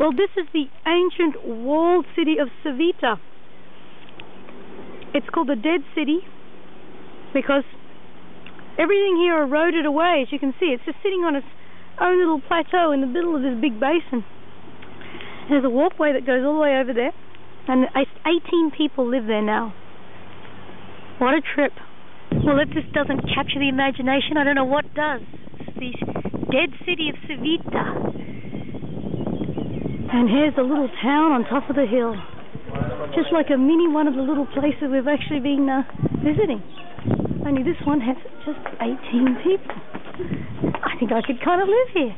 Well, this is the ancient walled city of Civita. It's called the Dead City because everything here eroded away, as you can see. It's just sitting on its own little plateau in the middle of this big basin. There's a walkway that goes all the way over there, and 18 people live there now. What a trip. Well, if this doesn't capture the imagination, I don't know what does. It's the Dead City of Civita. And here's a little town on top of the hill. Just like a mini one of the little places we've actually been visiting. Only this one has just 18 people. I think I could kind of live here.